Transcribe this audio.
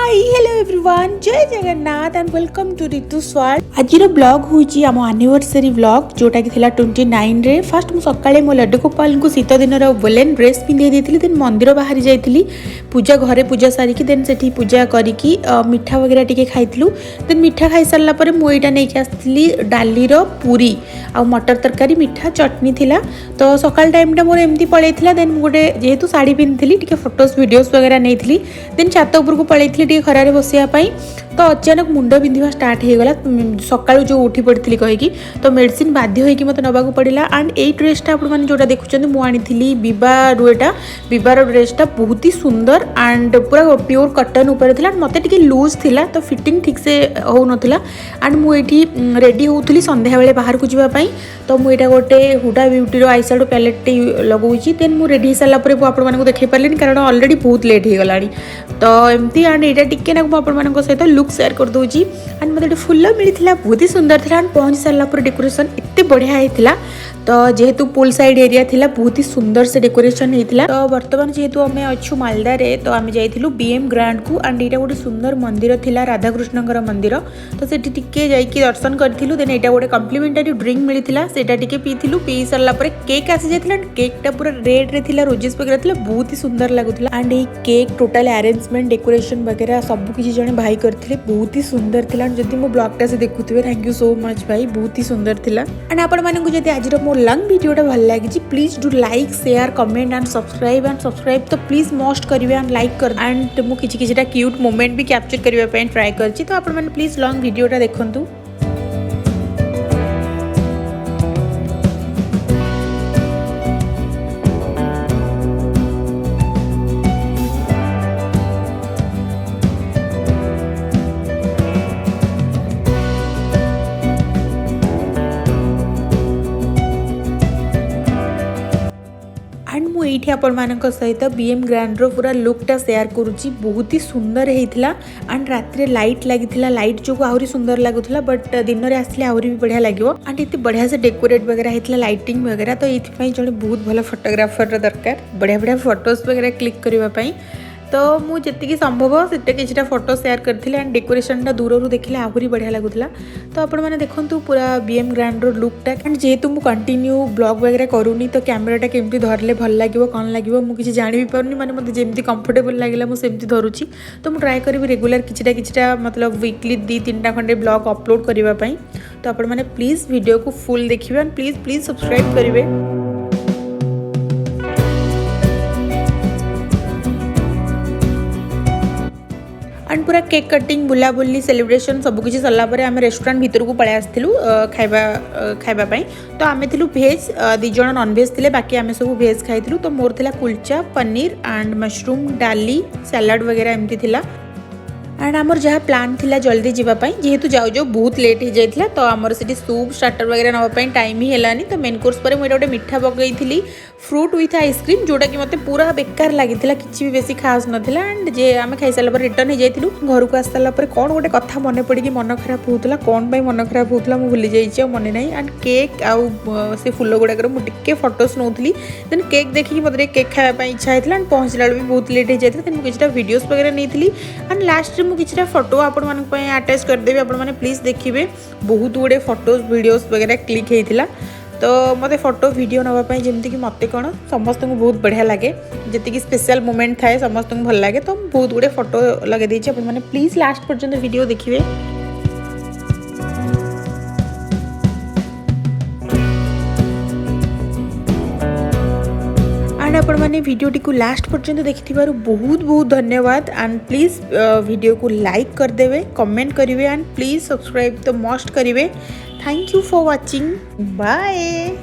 हाय hello everyone जय Jagannath and welcome to Ritu's world. आज blog होची आम एनिवर्सरी ब्लॉग जोटा कि थिला 29 रे। फर्स्ट मु सकाळे मो लड्डू गोपाल को शीत दिन बोलेन ड्रेस पिंधे देथिली। देन मंदिर बाहर जाइथिली पूजा घरे पूजा सारिकी देन सेठी पूजा करिकी मिठा वगैरह टिके खाइथिलु। देन मिठा खाइ सारला परे मु एटा नै के आस्थिली डाली रो पूरी आ मटर तरकारी मिठा चटनी थिला। तो सकाळ टाइम टा मोर एमती पळेथिला। देन मु गोटे जेहेतु साड़ी पिंधिली टिके फोटोस वीडियोस वगैरह नैथिली। देन छात ऊपर को पळेथिली टिके खरारे बसिया पई। तो अचानक मुंड बिंधिबा स्टार्ट हो गला सकाळु जो उठी पड़ती कहीकि। तो मेडिसिन बाध्य होइकि मते नबाकू पड़िला। एंड एई ड्रेसटा आपण माने जोटा देखुचंदी मु आनिथिली बिबार एटा बिबार ड्रेसटा बहुत ही सुंदर एंड पूरा प्योर कॉटन ऊपर थिला। मते टिके लूज थिला तो फिटिंग ठीक से हो नथिला। एंड मु एठी रेडी होउथली संध्या बेले बाहर को जिबा पई। तो मु एटा गोटे हुडा ब्यूटी रो आई शैडो पैलेट लगौची। देन मु रेडी साला परे आपण माने देखै परलिन कारण ऑलरेडी बहुत लेट हो गलानी। तो एमती एंड एटा टिके ना आपण माने सहित लुक शेयर कर दोची। एंड मते फुल मिलता बहुत ही सुंदर था। एंड पहुंच सारा पर डेकोरेशन एते बढ़िया होता। तो जेहेतु पुल साइड एरिया थिला बहुत ही सुंदर से डेकोरेशन होता। तो बर्तमान जेहेतु आम अच्छु मालदा रे तो आम जाइलु बीएम ग्रांड को। एंड यहाँ गोटे सुंदर मंदिर थिला राधाकृष्ण मंदिर। तो सेठी टिके जाइकी दर्शन करूँ। देन यहाँ गोटे कम्प्लीमेंटारी ड्रिंक मिलता सेटा टिके पीलु। पी सारा केक आसी जाता। केकटा पूरा रेड रे थिला रोजेस वगैरह थिला बहुत ही सुंदर लगुला। एंड ये केक टोटल अरेंजमेंट डेकोरेशन वगैरह सब किसी जने भाई करथिले बहुत ही सुंदर थिला। जदि मो ब्लॉगटा से देखुथिबे थैंक यू सो मच भाई बहुत ही सुंदर थिला। एंड आपण मानकु जदि आज मो लंग वीडियोटा भल लागी please do like share comment and subscribe तो प्लीज मस्ट करिवे एंड लाइक कर। एंड मु किछि किछिटा क्यूट मोमेंट भी कैप्चर करबा पय ट्राई करछि। तो आपण माने प्लीज लंग वीडियोटा देखंतु। एंड मु एठी आपण मानक सहित बीएम ग्रांड रो पूरा लुकटा शेयर करूची बहुत ही सुंदर हेइथिला। एंड रात्रे लाइट लागिथिला लाइट जो आहुरी सुंदर लागुथिला बट दिन रे आसले आहुरी भी बढ़िया लागिवो। एंड इति बढ़िया से डेकोरेट वगैरह हेइथिला लाइटिंग वगैरह। तो एथि पई जणे बहुत भलो फोटोग्राफर दरकार बढ़िया बढ़िया फोटोस वगैरह क्लिक करबा पई। तो मु जति संभव से किसी फोटो शेयर करथिले। एंड डेकोरेशन दूर देखले आहुरी बढ़िया लगुला। तो आपण माने देखंतु पूरा बीएम ग्रांड रो लुकटा। एंड जेहेतु मु कंटिन्यू ब्लॉग वगैरह करूनी तो कैमराटा केमती धरले भल लागिवो कौन लागिवो मु किछि जानि भी पारुनी। माने मते जेमती कंफर्टेबल लागिला मु सेमती धरुची। तो मु ट्राई करबी रेगुलर किछिटा मतलब वीकली 2-3टा खंडे ब्लॉग अपलोड करबा पई। तो आपण माने प्लीज वीडियो को फुल देखिबे एंड प्लीज सब्सक्राइब करिवे। एंड पूरा केक कटिंग बुलाबुली सेलिब्रेशन सबकिछि सरला परे आमे रेस्टोरेंट भीतर को पळे आस्थिलु खाइबा पई। तो आमे थिलु भेज 2 जण नॉन भेज थिले बाकी आमे सब भेज खाइथिलु। तो मोर थिला कुलचा पनीर एंड मशरूम डाली सलाड वगैरह एमती थिला। एंड आमर जहाँ प्लान थिला जल्दी जीवाई जेहेतु जाऊ जाऊ बहुत लेट हो जाता। तो आमर से सूप स्टार्टर वगैरह नापाई टाइम ही है। तो मेन कोर्स पर मुझे गोटे मिठा पकई फ्रूट विथ आइसक्रीम जोटा कि मते पूरा बेकार लगी किसी भी बेसी खास नाला। एंड जे आम खाई सारा रिटर्न हो जाइलु घर को आसारा कौन गोटे कथा मन पड़ी मन खराब होता कौन पाई मन खराब होता मुझे भूली जाइए मन ना। एंड केक आउ से फुल गुड़ाकर मुझे फोटोज नौली। देन केक देखिए मतलब केक खायापी इच्छा होता। एंड पहुँचला भी बहुत लेट हो जाता। देन मुझे वीडियोस वगैरह नहीं। एंड लास्ट में किसी फोटो आपण मानक अटैच करदेवी आपण माने प्लीज देखिए बहुत गुड़े फोटोज वीडियोस वगैरह क्लिक होता। तो मते फोटो वीडियो नापी जमती कि मत कौन समस्त को बहुत बढ़िया लगे जी स्पेशल मोमेंट थाए समस्त को भल लगे। तो बहुत गुड़े फोटो लगे देछि आपण माने प्लीज लास्ट पर्यंत वीडियो देखिए। आपण माने वीडियोटी को लास्ट पर्यंत देखि बहुत बहुत धन्यवाद। एंड प्लीज वीडियो को लाइक कर देवे कमेंट करिवे एंड प्लीज सब्सक्राइब तो मस्ट करिवे। Thank you for watching bye.